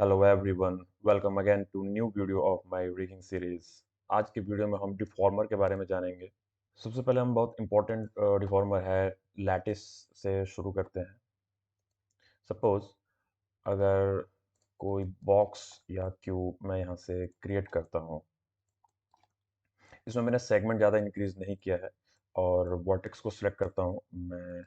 Hello everyone, welcome again to new video of my reading series. आज की video में हम डिफॉर्मर के बारे में जानेंगे। सबसे पहले हम बहुत इंपॉर्टेंट डिफॉर्मर है लैटिस से शुरू करते हैं। सपोज अगर कोई बॉक्स या क्यूब मैं यहाँ से क्रिएट करता हूँ, इसमें मैंने सेगमेंट ज़्यादा इंक्रीज नहीं किया है और वर्टेक्स को सिलेक्ट करता हूँ मैं।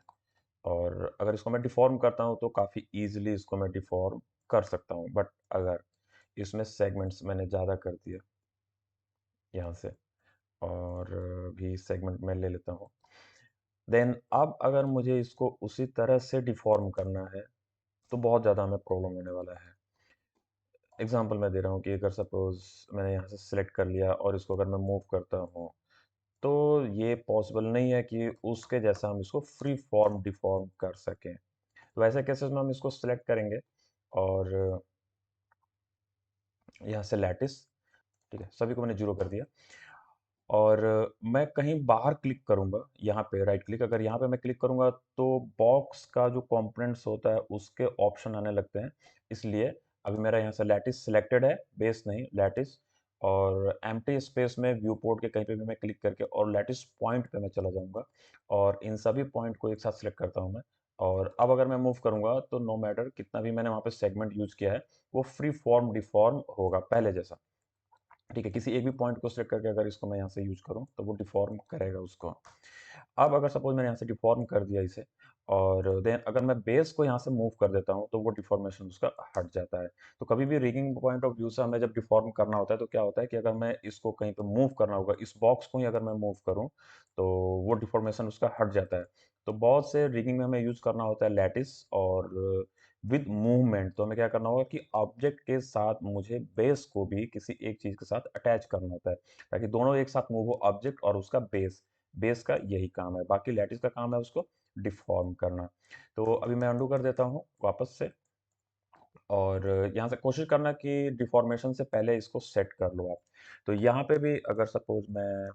और अगर इसको मैं डिफॉर्म करता हूँ तो काफ़ी इजीली इसको मैं डिफॉर्म कर सकता हूँ, बट अगर इसमें सेगमेंट्स मैंने ज़्यादा कर दिया यहाँ से और भी सेगमेंट में ले लेता हूँ, देन अब अगर मुझे इसको उसी तरह से डिफॉर्म करना है तो बहुत ज़्यादा हमें प्रॉब्लम होने वाला है। एग्जांपल मैं दे रहा हूँ कि अगर सपोज मैंने यहाँ से सिलेक्ट कर लिया और इसको अगर मैं मूव करता हूँ तो ये पॉसिबल नहीं है कि उसके जैसा हम इसको फ्री फॉर्म डिफॉर्म कर सकें। तो ऐसे केसेस में हम इसको सिलेक्ट करेंगे और यहाँ से लैटिस, ठीक है, सभी को मैंने जीरो कर दिया और मैं कहीं बाहर क्लिक करूंगा, यहाँ पे राइट क्लिक, अगर यहाँ पे मैं क्लिक करूंगा तो बॉक्स का जो कंपोनेंट्स होता है उसके ऑप्शन आने लगते हैं। इसलिए अभी मेरा यहाँ से लैटिस सिलेक्टेड है, बेस नहीं लैटिस। और एम्प्टी स्पेस में व्यू पोर्ट के कहीं पे भी मैं क्लिक करके और लैटिस पॉइंट पे मैं चला जाऊंगा और इन सभी पॉइंट को एक साथ सिलेक्ट करता हूँ मैं। और अब अगर मैं मूव करूंगा तो नो मैटर कितना भी मैंने वहाँ पे सेगमेंट यूज किया है, वो फ्री फॉर्म डिफॉर्म होगा पहले जैसा। ठीक है, किसी एक भी पॉइंट को सिलेक्ट करके अगर इसको मैं यहाँ से यूज करूँ तो वो डिफॉर्म करेगा उसको। अब अगर सपोज मैंने यहाँ से डिफॉर्म कर दिया इसे और देन अगर मैं बेस को यहाँ से मूव कर देता हूँ तो वो डिफॉर्मेशन उसका हट जाता है। तो कभी भी रिगिंग पॉइंट ऑफ व्यू से हमें जब डिफॉर्म करना होता है तो क्या होता है कि अगर मैं इसको कहीं पे मूव करना होगा, इस बॉक्स को ही अगर मैं मूव करूँ तो वो डिफॉर्मेशन उसका हट जाता है। तो बहुत से रिगिंग में हमें यूज करना होता है लैटिस और विद मूवमेंट। तो हमें क्या करना होगा कि ऑब्जेक्ट के साथ मुझे बेस को भी किसी एक चीज के साथ अटैच करना होता है ताकि दोनों एक साथ मूव हो, ऑब्जेक्ट और उसका बेस। बेस का यही काम है, बाकी लैटिस का काम है उसको डिफॉर्म करना। तो अभी मैं अंडू कर देता हूँ वापस से और यहाँ से कोशिश करना कि डिफॉर्मेशन से पहले इसको सेट कर लो आप। तो यहाँ पे भी अगर सपोज मैं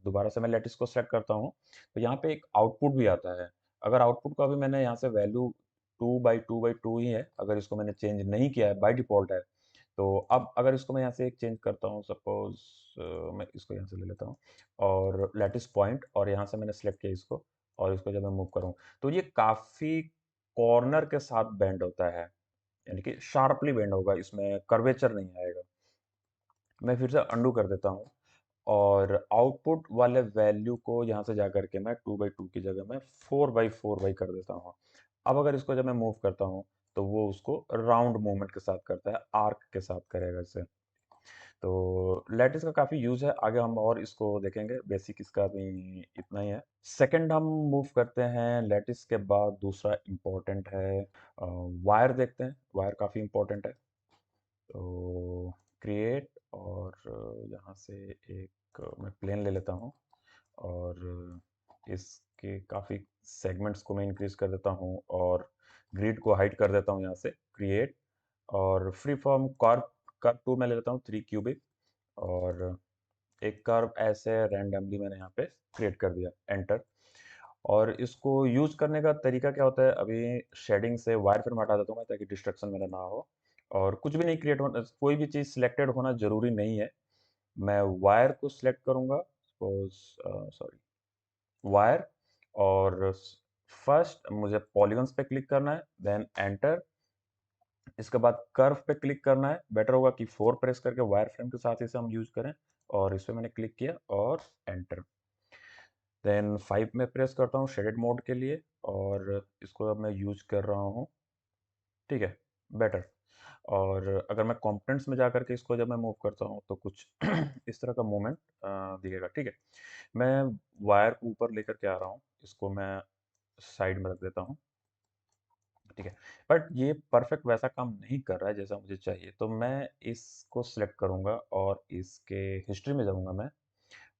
दोबारा से मैं लैटिस को सेट करता हूँ तो यहाँ पे एक आउटपुट भी आता है। अगर आउटपुट को अभी मैंने यहाँ से वैल्यू 2 बाई 2 ही है, अगर इसको मैंने चेंज नहीं किया है, बाय डिफॉल्ट है। तो अब अगर इसको मैं यहाँ से एक चेंज करता हूँ, सपोज मैं इसको यहाँ से ले लेता हूँ और लैटिस पॉइंट, और यहाँ से मैंने सेलेक्ट किया इसको और इसको जब मैं मूव करूँ तो ये काफ़ी कॉर्नर के साथ बेंड होता है, यानी कि शार्पली बेंड होगा, इसमें कर्वेचर नहीं आएगा। मैं फिर से अंडू कर देता हूँ और आउटपुट वाले वैल्यू को यहाँ से जा करके मैं 2 बाई 2 की जगह मैं 4 बाई 4 कर देता हूँ। अब अगर इसको जब मैं मूव करता हूँ तो वो उसको राउंड मूवमेंट के साथ करता है, आर्क के साथ करेगा इसे। तो लैटिस का काफ़ी यूज़ है, आगे हम और इसको देखेंगे, बेसिक इसका भी इतना ही है। सेकंड हम मूव करते हैं लैटिस के बाद, दूसरा इम्पोर्टेंट है वायर। देखते हैं, वायर काफ़ी इम्पोर्टेंट है। तो क्रिएट और यहाँ से एक मैं प्लेन ले लेता हूँ और इसके काफ़ी सेगमेंट्स को मैं इंक्रीज कर देता हूँ और ग्रिड को हाइड कर देता हूँ यहाँ से क्रिएट। और free form curve, curve tool मैं ले लेता हूँ 3 क्यूबिक और एक कर्व ऐसे रैंडमली मैंने यहाँ पे क्रिएट कर दिया, एंटर। और इसको यूज करने का तरीका क्या होता है, अभी शेडिंग से वायर फ्रेम हटा देता हूँ मैं ताकि डिस्ट्रक्शन मेरा ना हो। और कुछ भी नहीं क्रिएट होना, कोई भी चीज़ सिलेक्टेड होना जरूरी नहीं है। मैं वायर को सिलेक्ट करूंगा, सपोज सॉरी वायर, और फर्स्ट मुझे पॉलीगन्स पे क्लिक करना है, देन एंटर। इसके बाद कर्व पे क्लिक करना है, बेटर होगा कि 4 प्रेस करके वायर फ्रेम के साथ इसे हम यूज करें। और इस पे मैंने क्लिक किया और एंटर। देन 5 में प्रेस करता हूँ शेडेड मोड के लिए और इसको अब मैं यूज कर रहा हूँ, ठीक है, बेटर। और अगर मैं कंपोनेंट्स में जा करके इसको जब मैं मूव करता हूँ तो कुछ इस तरह का मूवमेंट दिखेगा, ठीक है। मैं वायर को ऊपर लेकर के आ रहा हूँ, इसको मैं साइड में रख देता हूँ, ठीक है। बट ये परफेक्ट वैसा काम नहीं कर रहा है जैसा मुझे चाहिए, तो मैं इसको सिलेक्ट करूंगा और इसके हिस्ट्री में जाऊंगा मैं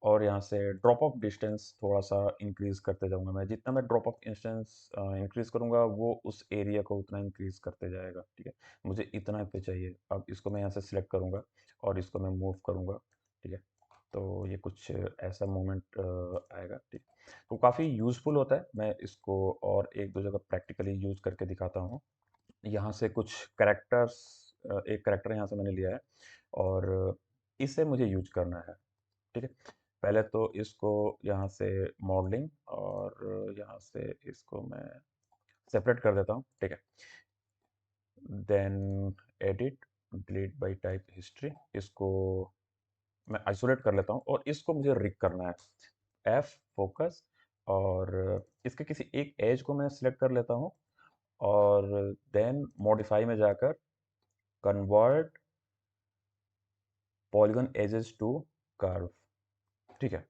और यहाँ से ड्रॉप ऑफ डिस्टेंस थोड़ा सा इंक्रीज करते जाऊंगा मैं। जितना मैं ड्रॉप ऑफ डिस्टेंस इंक्रीज करूंगा वो उस एरिया को उतना इंक्रीज करते जाएगा, ठीक है। मुझे इतना पे चाहिए, अब इसको मैं यहाँ से सिलेक्ट करूंगा और इसको मैं मूव करूंगा, ठीक है। तो ये कुछ ऐसा मूवमेंट आएगा, ठीक। तो काफ़ी यूज़फुल होता है, मैं इसको और एक दो जगह प्रैक्टिकली यूज़ करके दिखाता हूँ। यहाँ से कुछ कैरेक्टर्स एक करैक्टर यहाँ से मैंने लिया है और इसे मुझे यूज़ करना है, ठीक है? पहले तो इसको यहाँ से मॉडलिंग और यहाँ से इसको मैं सेपरेट कर देता हूँ, ठीक है? Then edit, delete by type history, इसको मैं आइसोलेट कर लेता हूँ और इसको मुझे रिग करना है। एफ फोकस और इसके किसी एक एज को मैं सिलेक्ट कर लेता हूँ और देन मॉडिफाई में जाकर convert polygon edges to curve, ठीक है?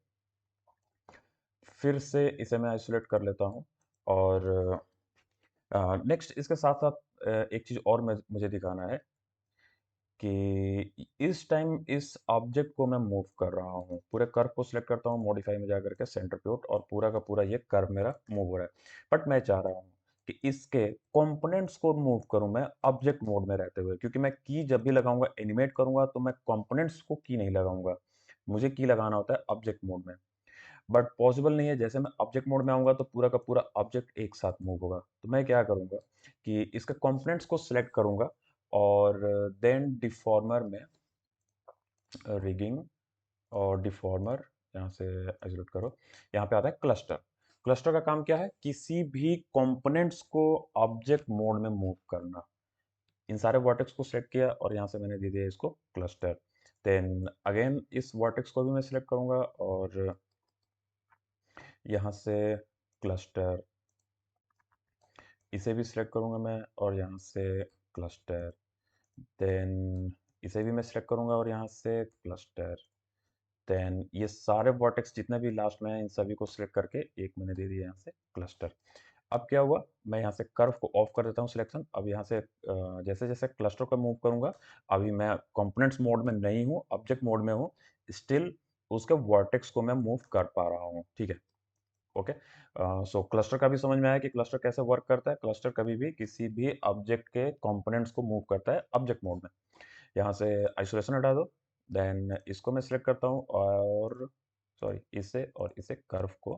फिर से इसे मैं आइसोलेट कर लेता हूँ और नेक्स्ट इसके साथ-साथ एक चीज़ और मुझे दिखाना है कि इस टाइम इस ऑब्जेक्ट को मैं मूव कर रहा हूँ। पूरे कर्व को सिलेक्ट करता हूँ, मॉडिफाई में जाकर के सेंटर पिवट और पूरा का पूरा ये कर्व मेरा मूव हो रहा है। बट मैं चाह रहा हूँ कि इसके कंपोनेंट्स को मूव करूँ मैं ऑब्जेक्ट मोड में रहते हुए, क्योंकि मैं की जब भी लगाऊँगा, एनिमेट करूँगा तो मैं कंपोनेंट्स को की नहीं लगाऊँगा। मुझे की लगाना होता है ऑब्जेक्ट मोड में। बट पॉसिबल नहीं है, जैसे मैं ऑब्जेक्ट मोड में आऊँगा तो पूरा का पूरा ऑब्जेक्ट एक साथ मूव होगा। तो मैं क्या करूँगा कि इसके कंपोनेंट्स को सिलेक्ट करूँगा और देन डिफॉर्मर में रिगिंग और डिफॉर्मर यहाँ से आइसोलेट करो। यहाँ पे आता है क्लस्टर। क्लस्टर का काम क्या है? किसी भी कंपोनेंट्स को ऑब्जेक्ट मोड में मूव करना। इन सारे वर्टेक्स को सिलेक्ट किया और यहाँ से मैंने दे दिया इसको क्लस्टर। देन अगेन इस वर्टेक्स को भी मैं सिलेक्ट करूँगा और यहाँ से क्लस्टर, इसे भी सिलेक्ट करूँगा मैं और यहाँ से क्लस्टर। देन इसे भी मैं सिलेक्ट करूँगा और यहाँ से क्लस्टर। देन ये सारे वर्टेक्स जितने भी लास्ट में हैं, इन सभी को सिलेक्ट करके एक मैंने दे दिया यहाँ से क्लस्टर। अब क्या हुआ, मैं यहाँ से कर्व को ऑफ कर देता हूँ सिलेक्शन। अब यहाँ से जैसे-जैसे क्लस्टर को मूव करूँगा, अभी मैं कंपोनेंट्स मोड में नहीं हूँ, ऑब्जेक्ट मोड में हूँ, स्टिल उसके वर्टेक्स को मैं मूव कर पा रहा हूँ, ठीक है? ओके। सो क्लस्टर का भी समझ में आया कि क्लस्टर कैसे वर्क करता है। क्लस्टर कभी भी किसी भी ऑब्जेक्ट के कंपोनेंट्स को मूव करता है ऑब्जेक्ट मोड में। यहाँ से आइसोलेशन हटा दो, देन इसको मैं सिलेक्ट करता हूँ और सॉरी इसे और इसे कर्व को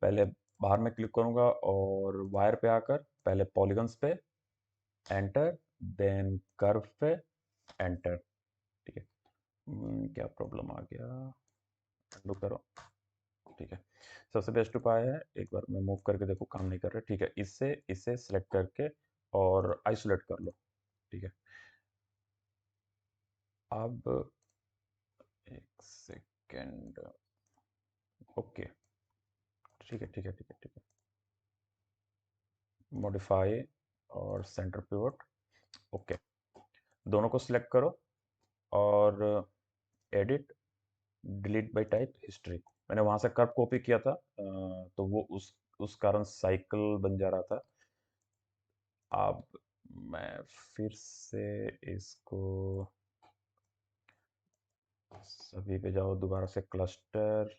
पहले बाहर में क्लिक करूँगा और वायर पे आकर पहले पॉलीगन्स पे एंटर, देन कर्व पे एंटर, ठीक है? क्या प्रॉब्लम आ गया? अनडू करो, ठीक है? सबसे बेस्ट उपाय है, एक बार मैं मूव करके देखो काम नहीं कर रहा, ठीक है? इससे इसे सिलेक्ट करके और आइसोलेट कर लो, ठीक है? अब एक सेकेंड, ओके, ठीक है, ठीक है, ठीक है, ठीक है। मॉडिफाई और सेंटर पिवट, ओके, दोनों को सिलेक्ट करो और edit, delete by type history. मैंने वहां से कर्व कॉपी किया था तो वो उस कारण साइकिल बन जा रहा था। अब मैं फिर से इसको सभी पे जाओ, दोबारा से क्लस्टर,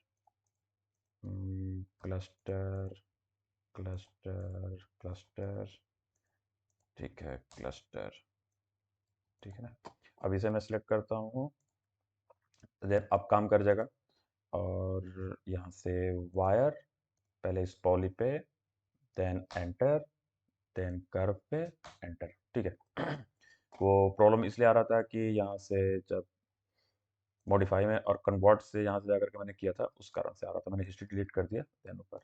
क्लस्टर, क्लस्टर, क्लस्टर, ठीक है, क्लस्टर, ठीक है ना? अब इसे मैं सिलेक्ट करता हूँ, देन अब काम कर जाएगा और यहाँ से वायर, पहले इस पॉली पे, देन एंटर, देन कर्व पे एंटर, ठीक है? वो प्रॉब्लम इसलिए आ रहा था कि यहाँ से जब मॉडिफाई में और कन्वर्ट से यहाँ से जाकर के मैंने किया था, उस कारण से आ रहा था। मैंने हिस्ट्री डिलीट कर दिया देन ऊपर,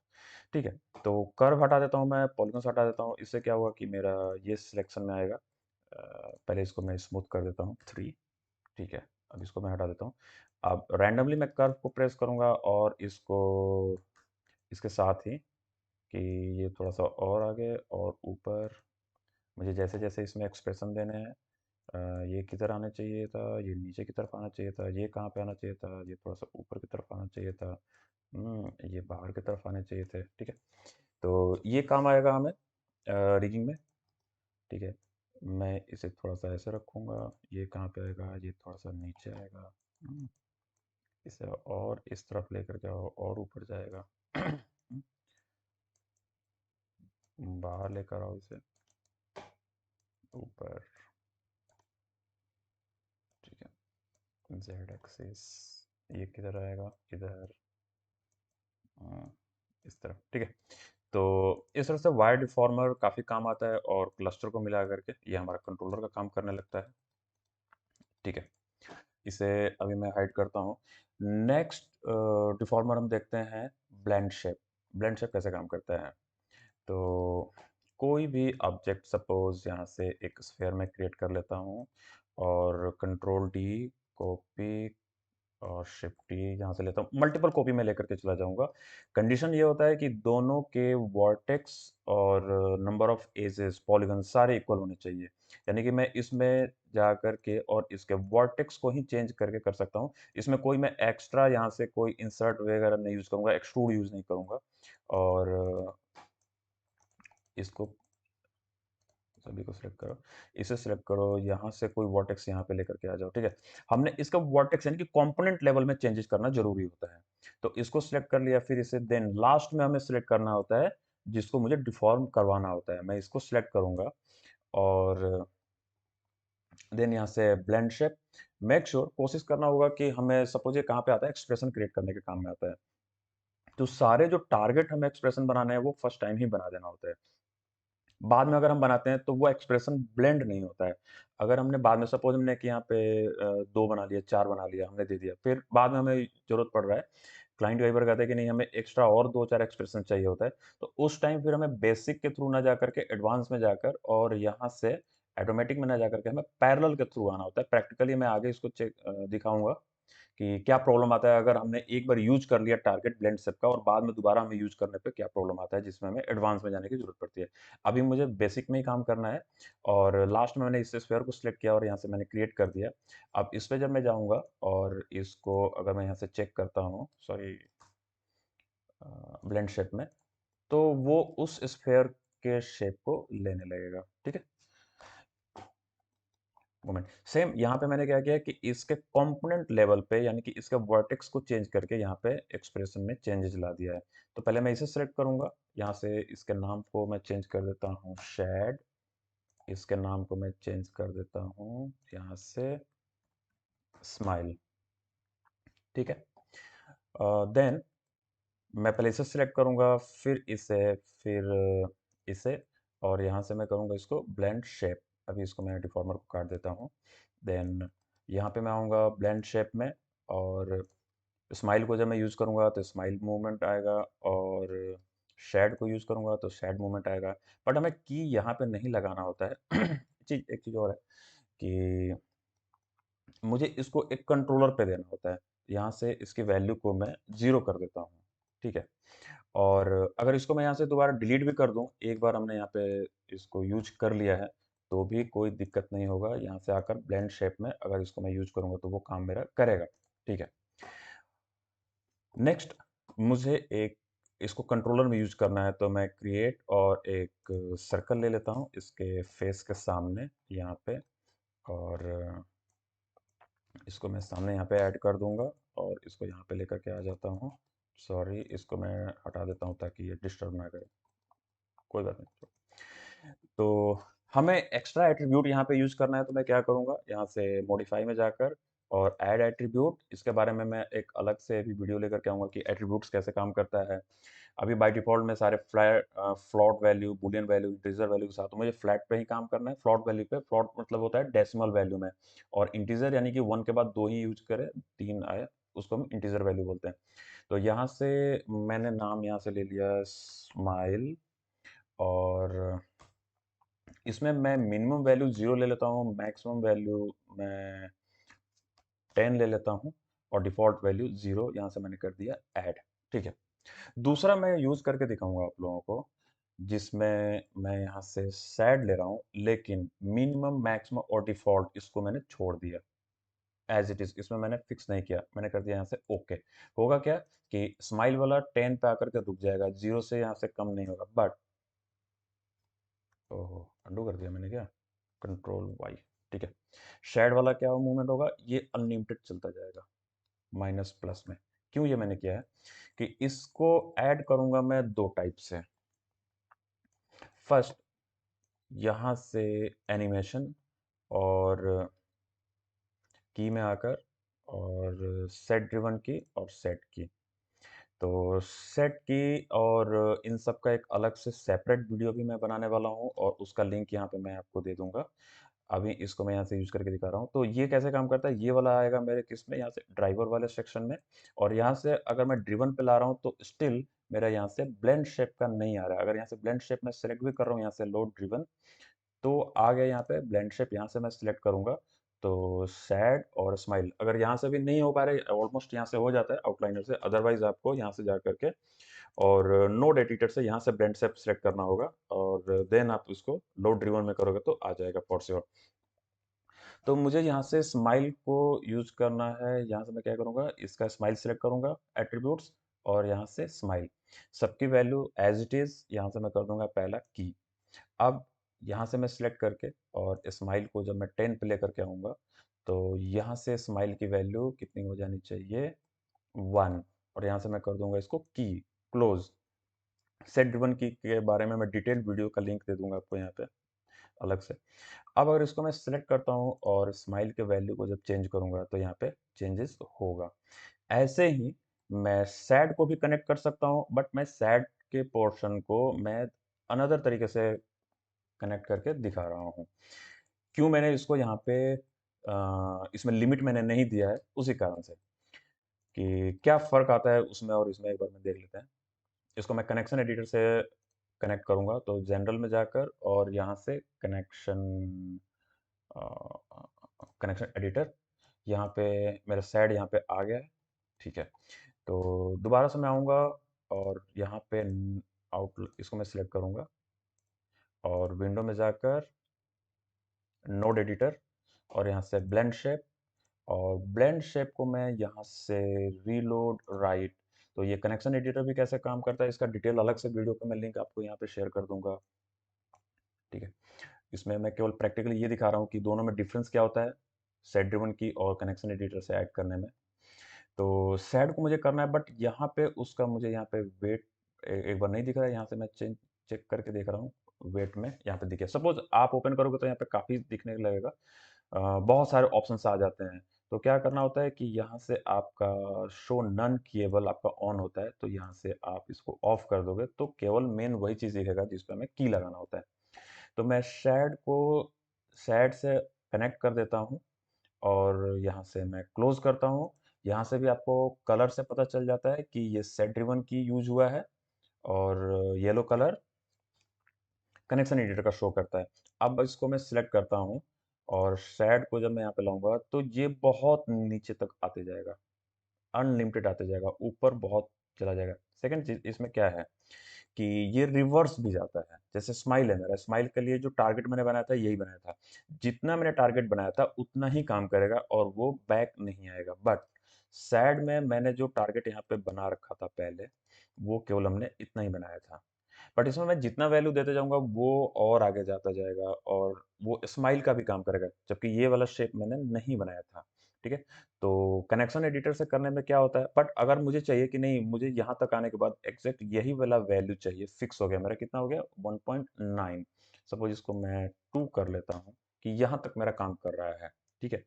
ठीक है? तो कर्व हटा देता हूँ मैं, पॉलीगॉन्स हटा देता हूँ। इससे क्या हुआ कि मेरा ये सिलेक्शन में आएगा। पहले इसको मैं स्मूथ कर देता हूँ 3, ठीक है? अब इसको मैं हटा देता हूँ। अब रैंडमली मैं कर्व को प्रेस करूँगा और इसको इसके साथ ही कि ये थोड़ा-सा और आगे और ऊपर, मुझे जैसे-जैसे इसमें एक्सप्रेशन देने हैं, ये किधर आना चाहिए था, ये नीचे की तरफ आना चाहिए था, ये कहाँ पे आना चाहिए था, ये थोड़ा-सा ऊपर की तरफ आना चाहिए था, ये बाहर की तरफ आने चाहिए थे, ठीक है? तो ये काम आएगा हमें रिगिंग में, ठीक है? मैं इसे थोड़ा-सा ऐसे रखूँगा, ये कहाँ पे आएगा, ये थोड़ा-सा नीचे आएगा, हुँ, इसे और इस तरफ लेकर जाओ और ऊपर जाएगा, बाहर लेकर आओ इसे, ऊपर, ठीक है? ज़ेड एक्सिस, ये किधर आएगा? इधर, इस तरफ, ठीक है? तो इस तरह से वायर डिफॉर्मर काफ़ी काम आता है और क्लस्टर को मिला करके ये हमारा कंट्रोलर का काम करने लगता है। ठीक है, इसे अभी मैं हाइड करता हूँ। नेक्स्ट डिफॉर्मर हम देखते हैं ब्लेंड शेप। ब्लेंड शेप कैसे काम करता है? तो कोई भी ऑब्जेक्ट सपोज यहाँ से एक स्फेयर में क्रिएट कर लेता हूँ और कंट्रोल डी, कॉपी और शिफ्ट टी यहाँ से लेता हूँ, मल्टीपल कॉपी में लेकर के चला जाऊंगा। कंडीशन ये होता है कि दोनों के वर्टेक्स और नंबर ऑफ एजेस, पॉलीगन सारे इक्वल होने चाहिए। यानी कि मैं इसमें जा करके और इसके वर्टेक्स को ही चेंज करके कर सकता हूँ। इसमें कोई मैं एक्स्ट्रा यहाँ से कोई इंसर्ट वगैरह नहीं यूज करूंगा, एक्सट्रूड यूज नहीं करूंगा। और इसको सभी को सिलेक्ट करो, इसे सिलेक्ट करो, यहाँ से कोई वर्टेक्स यहाँ पे लेकर के आ जाओ। ठीक है, हमने इसका वर्टेक्स यानी कि कंपोनेंट लेवल में चेंजेस करना जरूरी होता है। तो इसको सिलेक्ट कर लिया, फिर इसे देन लास्ट में हमें सिलेक्ट करना होता है जिसको मुझे डिफॉर्म करवाना होता है। मैं इसको सिलेक्ट करूंगा और देन यहाँ से ब्लेंड शेप। मेक श्योर कोशिश करना होगा कि हमें सपोज ये कहाँ पे आता है, एक्सप्रेशन क्रिएट करने के काम में आता है। तो सारे जो टारगेट हमें एक्सप्रेशन बनाने हैं वो फर्स्ट टाइम ही बना देना होता है। बाद में अगर हम बनाते हैं तो वो एक्सप्रेशन ब्लेंड नहीं होता है। अगर हमने बाद में सपोज हमने कि यहाँ पे 2 बना लिया, 4 बना लिया, हमने दे दिया, फिर बाद में हमें ज़रूरत पड़ रहा है, क्लाइंट कई बार कहता है कि नहीं हमें एक्स्ट्रा और 2-4 एक्सप्रेशन चाहिए होता है, तो उस टाइम फिर हमें बेसिक के थ्रू ना जाकर के एडवांस में जाकर और यहाँ से ऑटोमेटिक में ना जाकर के हमें पैरेलल के थ्रू आना होता है। प्रैक्टिकली मैं आगे इसको दिखाऊँगा कि क्या प्रॉब्लम आता है अगर हमने एक बार यूज़ कर लिया टारगेट ब्लेंड सेप का और बाद में दोबारा हमें यूज़ करने पे क्या प्रॉब्लम आता है, जिसमें हमें एडवांस में जाने की ज़रूरत पड़ती है। अभी मुझे बेसिक में ही काम करना है और लास्ट में मैंने इस स्फीयर को सिलेक्ट किया और यहाँ से मैंने क्रिएट कर दिया। अब इस पे जब मैं जाऊँगा और इसको अगर मैं यहाँ से चेक करता हूँ, सॉरी, ब्लेंड शेप में, तो वो उस स्फीयर के शेप को लेने लगेगा। ठीक है? मोमेंट सेम यहाँ पे मैंने क्या किया कि इसके कंपोनेंट लेवल पे यानी कि इसका वर्टेक्स को चेंज करके यहाँ पे एक्सप्रेशन में चेंजेस ला दिया है। तो पहले मैं इसे सिलेक्ट करूंगा, यहाँ से इसके नाम को मैं चेंज कर देता हूँ शेड, इसके नाम को मैं चेंज कर देता हूँ यहाँ से स्माइल। ठीक है, देन मैं पहले इसे सिलेक्ट करूंगा, फिर इसे और यहाँ से मैं करूंगा इसको ब्लेंड शेप। अभी इसको मैं डिफॉर्मर को काट देता हूँ। देन यहाँ पे मैं आऊँगा ब्लेंड शेप में और स्माइल को जब मैं यूज़ करूँगा तो स्माइल मूवमेंट आएगा और शेड को यूज़ करूँगा तो शेड मूवमेंट आएगा। बट हमें की यहाँ पे नहीं लगाना होता है। एक चीज़ और है कि मुझे इसको एक कंट्रोलर पे देना होता है। यहाँ से इसकी वैल्यू को मैं 0 कर देता हूँ। ठीक है? और अगर इसको मैं यहाँ से दोबारा डिलीट भी कर दूँ, एक बार हमने यहाँ पे इसको यूज़ कर लिया है, तो भी कोई दिक्कत नहीं होगा। यहाँ से आकर ब्लेंड शेप में अगर इसको मैं यूज़ करूँगा तो वो काम मेरा करेगा। ठीक है? नेक्स्ट मुझे एक इसको कंट्रोलर में यूज़ करना है, तो मैं क्रिएट और एक सर्कल ले लेता हूँ इसके फेस के सामने यहाँ पे और इसको मैं सामने यहाँ पे ऐड कर दूंगा और इसको यहाँ पे लेकर के आ जाता हूँ। सॉरी, इसको मैं हटा देता हूँ ताकि ये डिस्टर्ब ना करे। कोई बात नहीं। तो हमें एक्स्ट्रा एट्रीब्यूट यहाँ पे यूज़ करना है, तो मैं क्या करूँगा, यहाँ से मॉडिफाई में जाकर और ऐड एट्रीब्यूट, इसके बारे में मैं एक अलग से भी वीडियो लेकर के आऊँगा कि एट्रीब्यूट्स कैसे काम करता है। अभी बाय डिफ़ॉल्ट में सारे float value, Boolean value, integer value के साथ, तो मुझे फ्लैट पे ही काम करना है, फ्लोट वैल्यू पे। फ्लोट मतलब होता है डेसिमल वैल्यू में, और इंटीजर यानी कि 1 के बाद 2 ही यूज़ करें, 3 आए, उसको हम इंटीजर वैल्यू बोलते हैं। तो यहाँ से मैंने नाम यहाँ से ले लिया स्माइल और इसमें मैं मिनिमम वैल्यू 0 ले लेता हूँ, मैक्सिमम वैल्यू मैं 10 ले लेता हूँ और डिफ़ॉल्ट वैल्यू 0 यहाँ से मैंने कर दिया ऐड। ठीक है। दूसरा मैं यूज़ करके दिखाऊँगा आप लोगों को, जिसमें मैं यहाँ से सेड ले रहा हूँ, लेकिन मिनिमम, मैक्सिमम और डिफ़ॉल्ट इसको मैंने छोड़ दिया एज़ इट इज़। इसमें मैंने फिक्स नहीं किया, मैंने कर दिया यहाँ से ओके। होगा क्या कि स्माइल वाला 10 पे आकर के रुक जाएगा, 0 से यहाँ से कम नहीं होगा। बट ओहो! अंडू कर दिया मैंने क्या? Control Y. ठीक है। शेड वाला क्या मूवमेंट होगा? ये अनलिमिटेड चलता जाएगा, माइनस प्लस में। क्यों ये मैंने किया है कि इसको ऐड करूँगा मैं 2 टाइप से। फर्स्ट, यहाँ से एनिमेशन और की में आकर और सेट ड्रिवन की और सेट की। तो सेट की और इन सब का एक अलग से सेपरेट वीडियो भी मैं बनाने वाला हूँ और उसका लिंक यहाँ पे मैं आपको दे दूँगा। अभी इसको मैं यहाँ से यूज़ करके दिखा रहा हूँ। तो ये कैसे काम करता है, ये वाला आएगा मेरे किसमें, यहाँ से ड्राइवर वाले सेक्शन में, और यहाँ से अगर मैं ड्रिवन पे ला रहा हूँ तो स्टिल मेरा यहाँ से ब्लेंड शेप का नहीं आ रहा है। अगर यहाँ से ब्लेंड शेप मैं सेलेक्ट भी कर रहा हूँ यहाँ से लोड ड्रिवन, तो आ गया यहाँ पे ब्लेंड शेप, यहाँ से मैं सिलेक्ट करूँगा तो सैड और स्माइल, अगर यहाँ से भी नहीं हो पा रहा है, ऑलमोस्ट यहाँ से हो जाता है आउटलाइनर से, अदरवाइज आपको यहाँ से जा करके और नोड एडिटर से यहाँ से ब्लेंड शेप सिलेक्ट करना होगा और देन आप इसको लोड ड्रिवन में करोगे तो आ जाएगा फॉर श्योर। तो मुझे यहाँ से स्माइल को यूज करना है, यहाँ से मैं क्या करूँगा, इसका स्माइल सेलेक्ट करूँगा एट्रीब्यूट्स, और यहाँ से स्माइल, सबकी वैल्यू एज इट इज यहाँ से मैं कर दूंगा पहला की। अब यहाँ से मैं सिलेक्ट करके और स्माइल को जब मैं 10 पे लेकर के आऊँगा तो यहाँ से स्माइल की वैल्यू कितनी हो जानी चाहिए, 1, और यहाँ से मैं कर दूंगा इसको की क्लोज। सेट ड्रिवन की के बारे में मैं डिटेल वीडियो का लिंक दे दूंगा आपको यहाँ पे अलग से। अब अगर इसको मैं सिलेक्ट करता हूँ और स्माइल के वैल्यू को जब चेंज करूंगा तो यहाँ पे चेंजेस होगा। ऐसे ही मैं सैड को भी कनेक्ट कर सकता हूँ, बट मैं सैड के पोर्शन को मैं अनदर तरीके से कनेक्ट करके दिखा रहा हूँ। क्यों मैंने इसको यहाँ पे इसमें लिमिट मैंने नहीं दिया है, उसी कारण से कि क्या फ़र्क आता है उसमें और इसमें, एक बार में देख लेते हैं। इसको मैं कनेक्शन एडिटर से कनेक्ट करूँगा तो जनरल में जाकर और यहाँ से कनेक्शन एडिटर, यहाँ पे मेरा सैड यहाँ पे आ गया है, ठीक है। तो दोबारा से मैं आऊँगा और यहाँ पे आउट इसको मैं सिलेक्ट करूँगा और विंडो में जाकर नोड एडिटर और यहाँ से ब्लेंड शेप, और ब्लेंड शेप को मैं यहाँ से रीलोड राइट। तो ये कनेक्शन एडिटर भी कैसे काम करता है इसका डिटेल अलग से वीडियो का मैं लिंक आपको यहाँ पे शेयर कर दूंगा, ठीक है। इसमें मैं केवल प्रैक्टिकली ये दिखा रहा हूँ कि दोनों में डिफरेंस क्या होता है सेट ड्रिवन की और कनेक्शन एडिटर से ऐड करने में। तो सैड को मुझे करना है, बट यहाँ पे उसका मुझे यहाँ पे वेट एक बार नहीं दिख रहा है, यहाँ से मैं चेक करके देख रहा हूँ वेट में, यहाँ पे दिखे। सपोज आप ओपन करोगे तो यहाँ पे काफ़ी दिखने लगेगा, बहुत सारे ऑप्शंस आ जाते हैं। तो क्या करना होता है कि यहाँ से आपका शो नन केबल आपका ऑन होता है, तो यहाँ से आप इसको ऑफ कर दोगे तो केवल मेन वही चीज़ दिखेगा जिस पे हमें की लगाना होता है। तो मैं शैड को सैड से कनेक्ट कर देता हूँ और यहाँ से मैं क्लोज करता हूँ। यहाँ से भी आपको कलर से पता चल जाता है कि ये सेट ड्रिवन की यूज हुआ है और येलो कलर कनेक्शन एडिटर का शो करता है। अब इसको मैं सिलेक्ट करता हूँ और शैड को जब मैं यहाँ पे लाऊंगा तो ये बहुत नीचे तक आते जाएगा, अनलिमिटेड आते जाएगा, ऊपर बहुत चला जाएगा। सेकंड चीज इसमें क्या है कि ये रिवर्स भी जाता है। जैसे स्माइल है, मेरा स्माइल के लिए जो टारगेट मैंने बनाया था यही बनाया था, जितना मैंने टारगेट बनाया था उतना ही काम करेगा और वो बैक नहीं आएगा। बट सैड में मैंने जो टारगेट यहाँ पे बना रखा था पहले, वो केवल हमने इतना ही बनाया था, बट इसमें मैं जितना वैल्यू देते जाऊंगा वो और आगे जाता जाएगा और वो स्माइल का भी काम करेगा, जबकि ये वाला शेप मैंने नहीं बनाया था, ठीक है। तो कनेक्शन एडिटर से करने में क्या होता है, बट अगर मुझे चाहिए कि नहीं मुझे यहाँ तक आने के बाद एग्जैक्ट यही वाला वैल्यू चाहिए, फिक्स हो गया मेरा, कितना हो गया 1.9, सपोज इसको मैं 2 कर लेता हूँ कि यहाँ तक मेरा काम कर रहा है, ठीक है।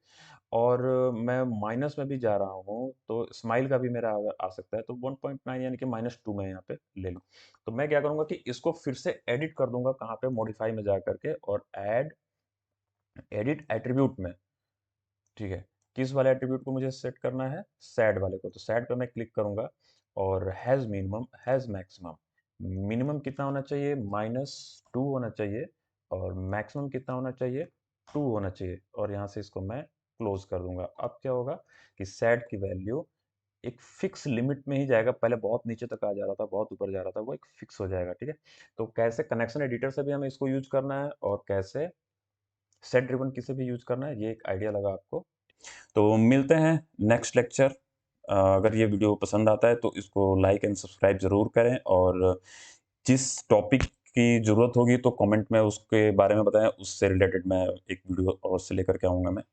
और मैं माइनस में भी जा रहा हूँ तो स्माइल का भी मेरा अगर आ सकता है तो 1.9 यानी कि -2 मैं यहाँ पे ले लूँ। तो मैं क्या करूँगा कि इसको फिर से एडिट कर दूंगा, कहाँ पे, मॉडिफाई में जा करके और ऐड एडिट एट्रीब्यूट में, ठीक है। किस वाले एट्रीब्यूट को मुझे सेट करना है, सैड वाले को, तो सैड पे मैं क्लिक करूंगा और has minimum has maximum, minimum कितना होना चाहिए, -2 होना चाहिए और मैक्सिमम कितना होना चाहिए, 2 होना चाहिए, और यहाँ से इसको मैं क्लोज कर दूंगा। अब क्या होगा कि सैड की वैल्यू एक फिक्स लिमिट में ही जाएगा, पहले बहुत नीचे तक आ जा रहा था, बहुत ऊपर जा रहा था, वो एक फिक्स हो जाएगा, ठीक है। तो कैसे कनेक्शन एडिटर से भी हमें इसको यूज करना है और कैसे सेट ड्रिवन किसे भी यूज करना है, ये एक आइडिया लगा आपको। तो मिलते हैं नेक्स्ट लेक्चर। अगर ये वीडियो पसंद आता है तो इसको लाइक एंड सब्सक्राइब ज़रूर करें, और जिस टॉपिक की ज़रूरत होगी तो कमेंट में उसके बारे में बताएं, उससे रिलेटेड मैं एक वीडियो और से लेकर के आऊँगा मैं।